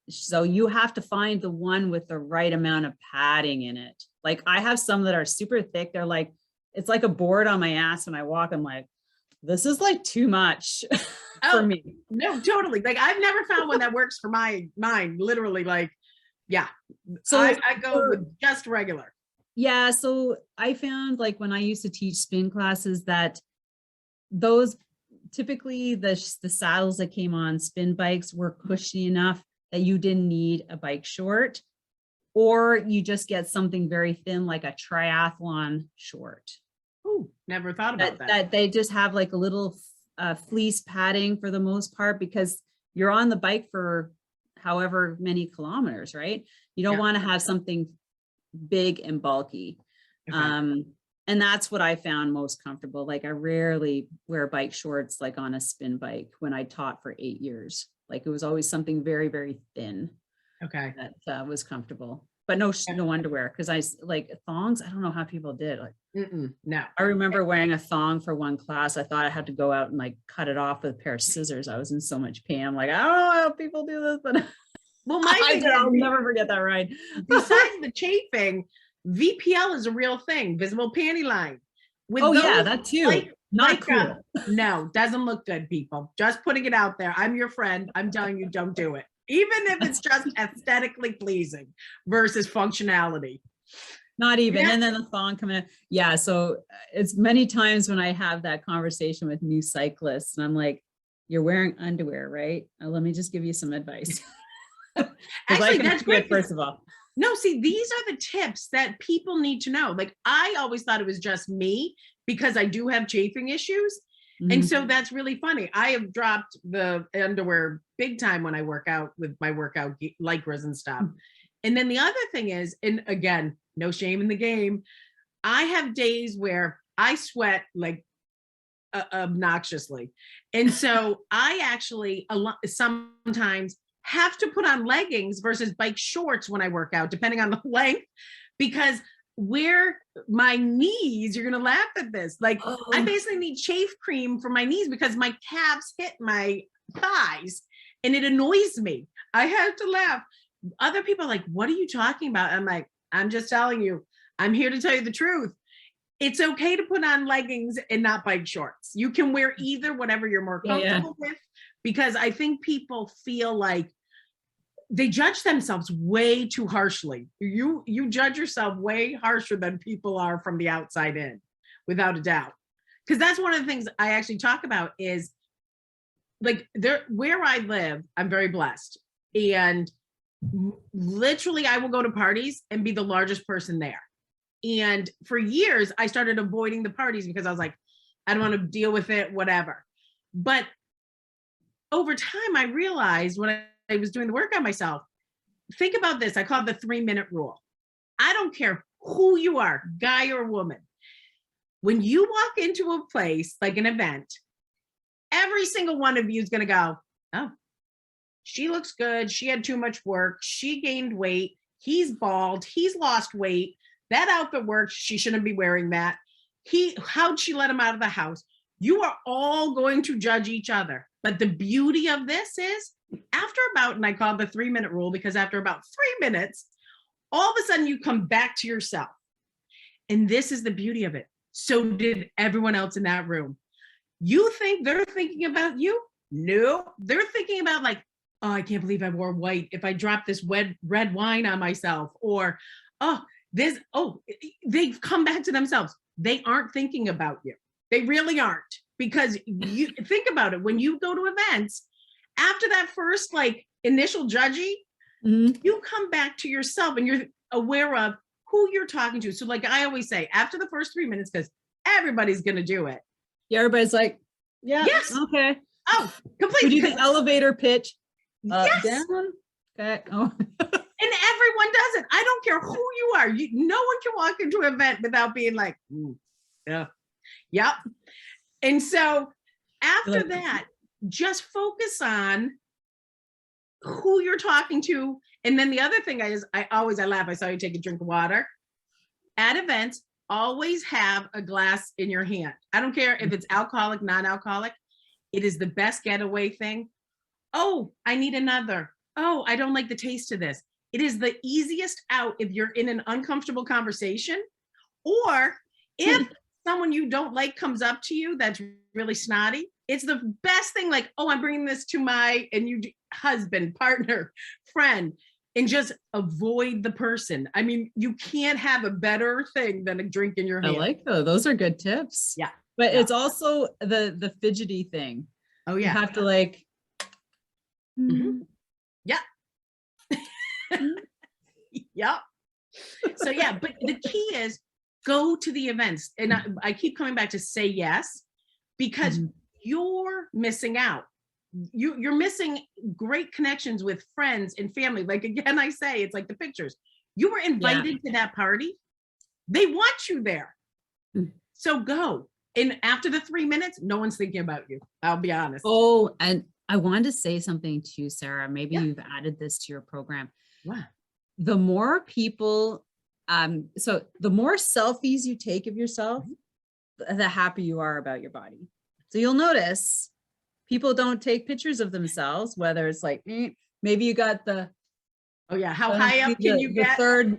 So you have to find the one with the right amount of padding in it. Like, I have some that are super thick. They're like, it's like a board on my ass when I walk. I'm like, this is like too much for me. No, totally. Like, I've never found one that works for mine, literally. Like, yeah. So I go with just regular. Yeah. So I found, like, when I used to teach spin classes, that those typically the saddles that came on spin bikes were cushy enough that you didn't need a bike short, or you just get something very thin, like a triathlon short. Oh, never thought about that. That they just have like a little fleece padding for the most part, because you're on the bike for however many kilometers, right? You don't want to have something big and bulky. Okay. And that's what I found most comfortable. Like, I rarely wear bike shorts, like on a spin bike, when I taught for 8 years. Like, it was always something very, very thin. Okay. That was comfortable, but no underwear. Cause I like thongs. I don't know how people did. Like, no. I remember wearing a thong for one class. I thought I had to go out and like cut it off with a pair of scissors. I was in so much pain. I'm like, I don't know how people do this, but well, I'll never forget that ride. Besides the chafing, VPL is a real thing. Visible panty line. Yeah, that too. Not cool. No, doesn't look good, people. Just putting it out there. I'm your friend. I'm telling you, don't do it. Even if it's just aesthetically pleasing versus functionality. Not even. And then the thong coming in. Yeah. So it's many times when I have that conversation with new cyclists, and I'm like, you're wearing underwear, right? Let me just give you some advice. Actually, that's great. First of all. No, see, these are the tips that people need to know. Like, I always thought it was just me because I do have chafing issues. And so that's really funny. I have dropped the underwear big time when I work out with my workout lycras and stuff. And then the other thing is, and again, no shame in the game, I have days where I sweat like obnoxiously. And so I actually sometimes have to put on leggings versus bike shorts when I work out, depending on the length, because where my knees, you're gonna laugh at this, like I basically need chafe cream for my knees because my calves hit my thighs and it annoys me. I have to laugh. Other people are like, what are you talking about? I'm like, I'm just telling you, I'm here to tell you the truth. It's okay to put on leggings and not bike shorts. You can wear either, whatever you're more comfortable with, because I think people feel like they judge themselves way too harshly. You judge yourself way harsher than people are from the outside in, without a doubt. Because that's one of the things I actually talk about is, like, where I live, I'm very blessed. And literally I will go to parties and be the largest person there. And for years, I started avoiding the parties because I was like, I don't want to deal with it, whatever. But over time, I realized when I was doing the work on myself, think about this. I call it the 3-minute rule. I don't care who you are, guy or woman. When you walk into a place like an event, every single one of you is going to go, oh, she looks good. She had too much work. She gained weight. He's bald. He's lost weight. That outfit works. She shouldn't be wearing that. How'd she let him out of the house? You are all going to judge each other. But the beauty of this is after about, and I call it the 3-minute rule, because after about 3 minutes, all of a sudden you come back to yourself. And this is the beauty of it. So did everyone else in that room. You think they're thinking about you? No, they're thinking about like, oh, I can't believe I wore white. If I drop this red wine on myself, or, they've come back to themselves. They aren't thinking about you. They really aren't, because you think about it. When you go to events, after that first like initial judgy, you come back to yourself and you're aware of who you're talking to. So like I always say, after the first 3 minutes, because everybody's going to do it. Yeah, everybody's like, yeah, yes, okay. Oh, completely. We do the elevator pitch. Yes. Down. Okay. Oh. And everyone does it. I don't care who you are. No one can walk into an event without being like, yeah, yep. And so after that, just focus on who you're talking to. And then the other thing is, I laugh. I saw you take a drink of water. At events, always have a glass in your hand. I don't care if it's alcoholic, non-alcoholic. It is the best getaway thing. Oh, I need another. Oh, I don't like the taste of this. It is the easiest out if you're in an uncomfortable conversation, or if someone you don't like comes up to you that's really snotty. It's the best thing, like, oh, I'm bringing this to my husband, partner, friend, and just avoid the person. I mean, you can't have a better thing than a drink in your hand. I like those. Those are good tips. Yeah. But it's also the fidgety thing. Oh, yeah. You have to like. Yeah. Yep. So yeah, but the key is go to the events. And I keep coming back to say yes, because you're missing out. You're missing great connections with friends and family. Like, again, I say, it's like the pictures. You were invited to that party. They want you there. So go. And after the 3 minutes, no one's thinking about you. I'll be honest. Oh, and I wanted to say something to you, Sarah. Maybe you've added this to your program. Wow. The more people, so the more selfies you take of yourself, the happier you are about your body. So you'll notice people don't take pictures of themselves, whether it's like, maybe you got the, how high up can you get?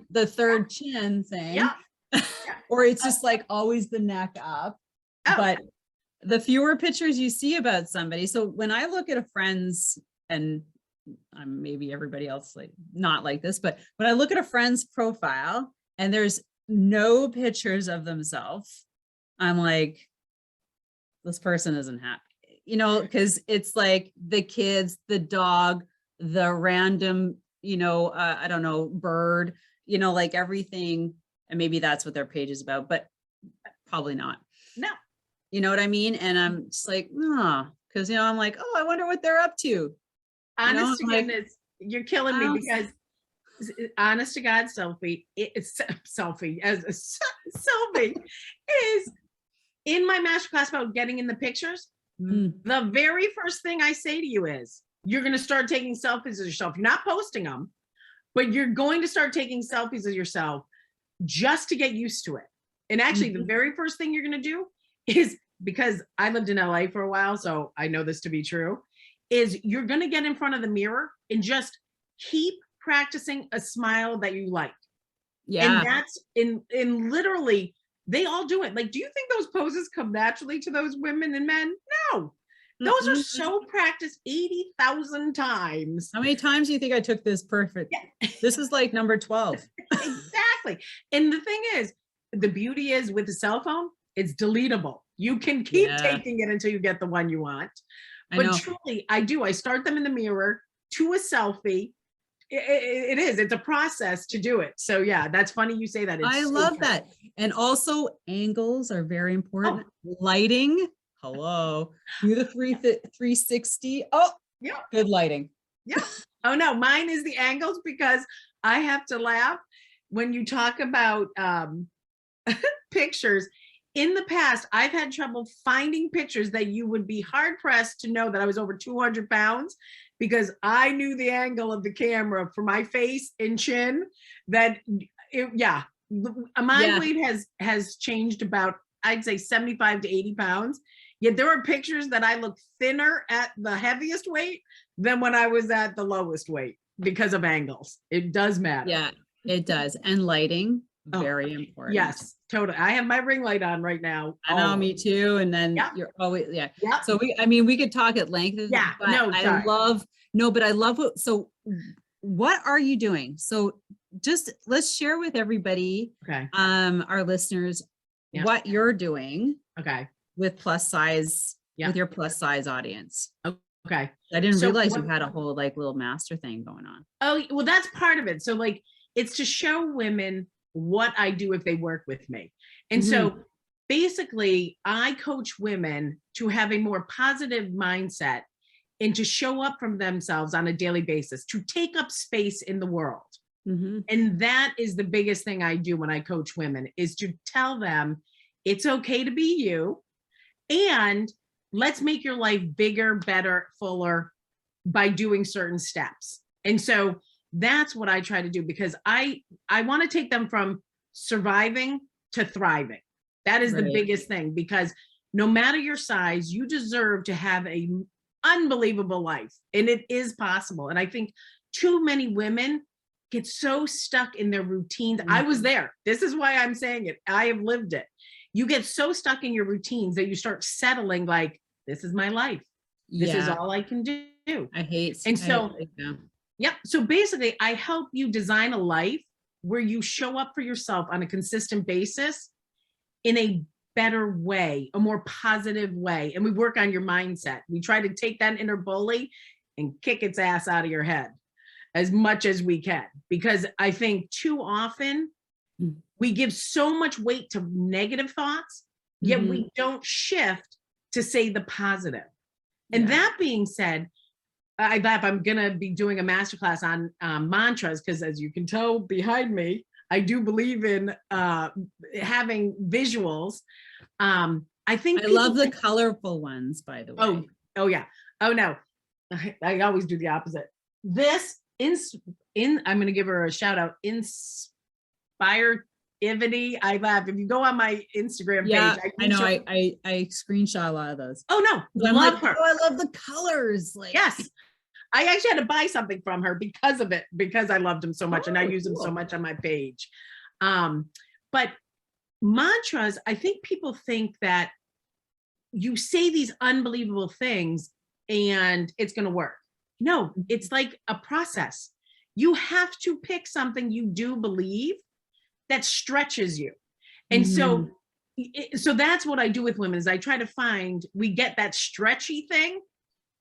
The third chin thing. Yeah. Or it's just like always the neck up. But the fewer pictures you see about somebody. So when I look at a friend's, and maybe everybody else like not like this, but when I look at a friend's profile and there's no pictures of themselves, I'm like, this person isn't happy, because it's like the kids, the dog, the random, I don't know, bird, like everything. And maybe that's what their page is about, but probably not. No. You know what I mean? And I'm just like, because, I'm like, oh, I wonder what they're up to. Honest to goodness, you're killing me, because honest to God, Sylvie is in my masterclass about getting in the pictures. The very first thing I say to you is, you're going to start taking selfies of yourself. You're not posting them, but you're going to start taking selfies of yourself just to get used to it. And actually, the very first thing you're going to do is, because I lived in LA for a while, so I know this to be true, is you're going to get in front of the mirror and just keep practicing a smile that you like. Yeah. And that's in literally, they all do it. Like, do you think those poses come naturally to those women and men? No. Those are so practiced 80,000 times. How many times do you think I took this perfect? Yeah. This is like number 12. Exactly. And the thing is, the beauty is with the cell phone, it's deletable. You can keep taking it until you get the one you want. But truly, I start them in the mirror to a selfie. It's a process to do it. So yeah, that's funny you say that. I love that. And also angles are very important. Lighting. Hello. Do the 360. Oh, yeah. Good lighting. Yeah. Oh no, mine is the angles, because I have to laugh. when you talk about pictures, in the past, I've had trouble finding pictures that you would be hard pressed to know that I was over 200 pounds, because I knew the angle of the camera for my face and chin that my weight has changed about, I'd say 75 to 80 pounds. Yet there are pictures that I look thinner at the heaviest weight than when I was at the lowest weight because of angles. It does matter. Yeah, it does. And lighting, very important. Yes, totally. I have my ring light on right now. I know, me too. And then you're always, So we could talk at length. Yeah, but I love what are you doing? So just let's share with everybody, our listeners, what you're doing. With plus size, with your plus size audience. Okay. I didn't realize you had a whole like little master thing going on. Oh, well, that's part of it. So like, it's to show women what I do if they work with me. And so basically I coach women to have a more positive mindset and to show up for themselves on a daily basis, to take up space in the world. And that is the biggest thing I do when I coach women, is to tell them it's okay to be you. And let's make your life bigger, better, fuller by doing certain steps. And so that's what I try to do, because I want to take them from surviving to thriving. That is the biggest thing, because no matter your size, you deserve to have an unbelievable life. And it is possible. And I think too many women get so stuck in their routines. I was there. This is why I'm saying it. I have lived it. You get so stuck in your routines that you start settling like, this is my life. This is all I can do. So basically I help you design a life where you show up for yourself on a consistent basis in a better way, a more positive way. And we work on your mindset. We try to take that inner bully and kick its ass out of your head as much as we can, because I think too often we give so much weight to negative thoughts, yet we don't shift to say the positive. And that being said, I'm going to be doing a masterclass on mantras, because as you can tell behind me, I do believe in having visuals. I love the colorful ones, by the way. Oh yeah. Oh no, I always do the opposite. This I'm going to give her a shout out. Inspirativity. I laugh. If you go on my Instagram page, I know. I screenshot a lot of those. Oh no, love her. Oh, I love the colors. Like, yes. I actually had to buy something from her because of it, because I loved them so much and I use them so much on my page. But mantras, I think people think that you say these unbelievable things and it's going to work. No, it's like a process. You have to pick something you do believe that stretches you. And so that's what I do with women, is I try to find, we get that stretchy thing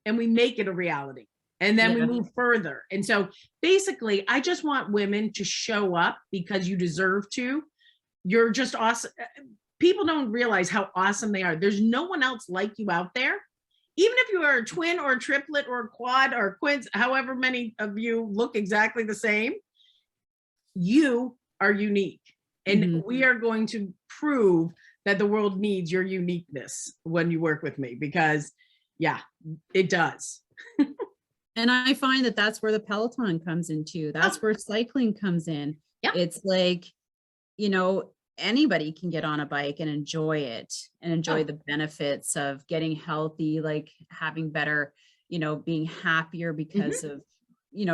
and we make it a reality. And then we move further. And so basically, I just want women to show up because you deserve to. You're just awesome. People don't realize how awesome they are. There's no one else like you out there. Even if you are a twin or a triplet or a quad or quints, however many of you look exactly the same, you are unique. And we are going to prove that the world needs your uniqueness when you work with me, because it does. And I find that that's where the Peloton comes in too. That's where cycling comes in. It's like, anybody can get on a bike and enjoy it and enjoy the benefits of getting healthy, like having better, being happier because of,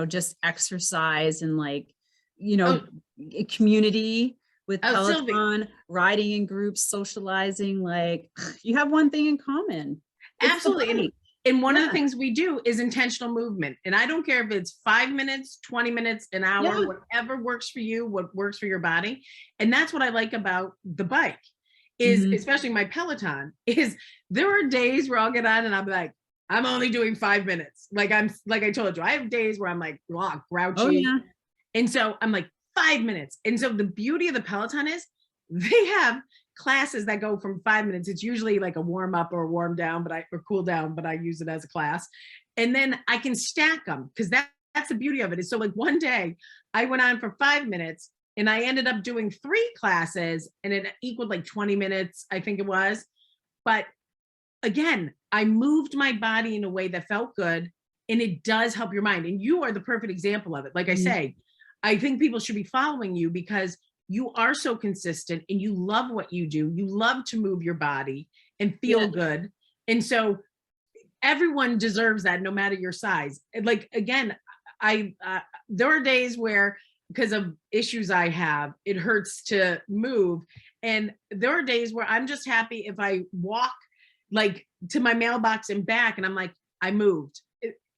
just exercise and like, community with Peloton, Sylvie. Riding in groups, socializing, like you have one thing in common. Absolutely. And one of the things we do is intentional movement. And I don't care if it's 5 minutes, 20 minutes, an hour, whatever works for you, what works for your body. And that's what I like about the bike is, especially my Peloton, is there are days where I'll get on and I'll be like, I'm only doing 5 minutes. Like I told you, I have days where I'm like grouchy. And so I'm like 5 minutes. And so the beauty of the Peloton is they have classes that go from 5 minutes. It's usually like a warm up or a warm down, or cool down, but I use it as a class. And then I can stack them, because that's the beauty of it. Is so like one day I went on for 5 minutes And I ended up doing 3 classes and it equaled like 20 minutes, I think it was. But again, I moved my body in a way that felt good, and it does help your mind. And you are the perfect example of it. Like I say, I think people should be following you because you are so consistent and you love what you do. You love to move your body and feel good. And so everyone deserves that no matter your size. Like, again, there are days where, because of issues I have, it hurts to move. And there are days where I'm just happy if I walk like to my mailbox and back and I'm like, I moved.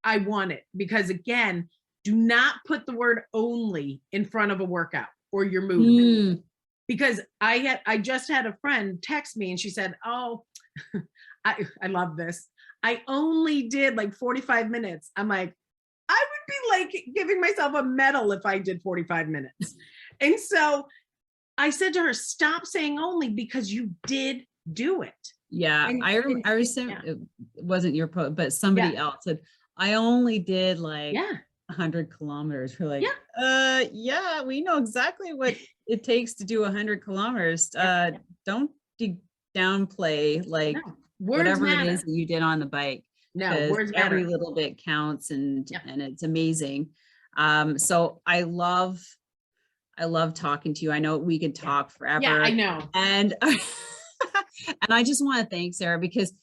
I want it. Because again, do not put the word only in front of a workout or your movement. Because I just had a friend text me and she said, oh, I love this. I only did like 45 minutes. I'm like, I would be like giving myself a medal if I did 45 minutes. And so I said to her, stop saying only, because you did do it. Yeah, I was saying, it wasn't your post, but somebody else said, I only did like 100 kilometers. We're like, yeah, we know exactly what it takes to do 100 kilometers. Don't downplay like whatever it is that you did on the bike. No, words matter. Every little bit counts, and it's amazing. So I love talking to you. I know we could talk forever. Yeah, I know. And and I just want to thank Sarah, because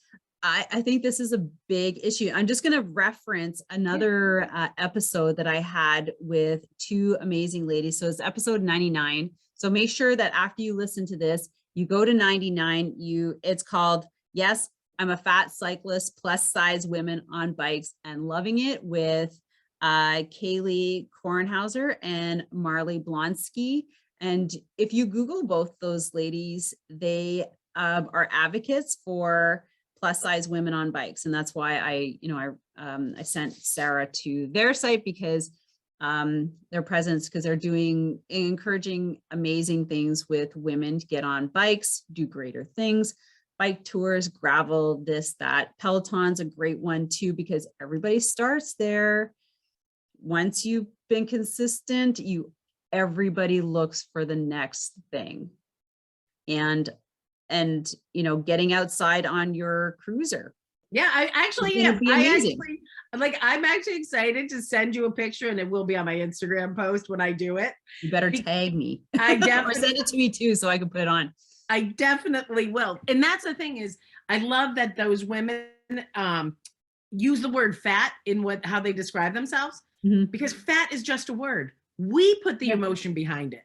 I think this is a big issue. I'm just going to reference another episode that I had with 2 amazing ladies. So it's episode 99. So make sure that after you listen to this, you go to 99. It's called, Yes, I'm a Fat Cyclist, Plus Size Women on Bikes and Loving It, with Kaylee Kornhauser and Marley Blonsky. And if you Google both those ladies, they are advocates for plus size women on bikes. And that's why I sent Sarah to their site, because their presence, because they're doing encouraging amazing things with women to get on bikes, do greater things, bike tours, gravel, this, that. Peloton's a great one too, because everybody starts there. Once you've been consistent, everybody looks for the next thing. And getting outside on your cruiser. Yeah, I actually am. I'm actually excited to send you a picture, and it will be on my Instagram post when I do it. You better tag me. I definitely or send it to me too, so I can put it on. I definitely will. And that's the thing, is I love that those women use the word fat in how they describe themselves, because fat is just a word. We put the emotion behind it.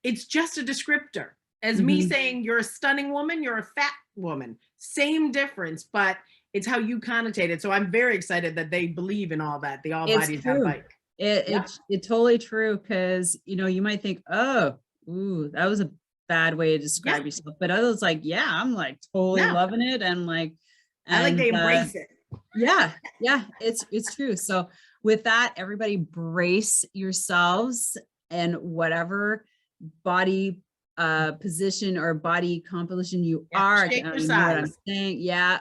It's just a descriptor. As me saying you're a stunning woman, you're a fat woman. Same difference, but it's how you connotate it. So I'm very excited that they believe in all that. They all bodies have bike. It's totally true, because you might think, that was a bad way to describe yourself. But others like, I'm like totally loving it, and like, I like they embrace it. Yeah, it's true. So with that, everybody brace yourselves, and whatever body position or body composition you are, shake your you know what I'm size. saying?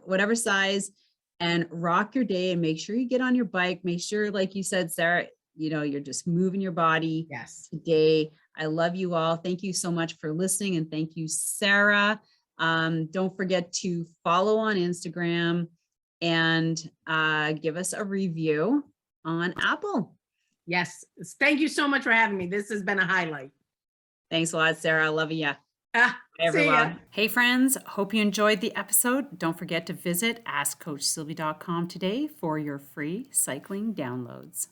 Whatever size, and rock your day, and make sure you get on your bike. Make sure, like you said, Sarah, you're just moving your body today. I love you all. Thank you so much for listening, and thank you, Sarah. Don't forget to follow on Instagram, and give us a review on Apple. Yes, thank you so much for having me. This has been a highlight. Thanks a lot, Sarah. I love you. Bye, everyone. Hey, friends. Hope you enjoyed the episode. Don't forget to visit AskCoachSylvie.com today for your free cycling downloads.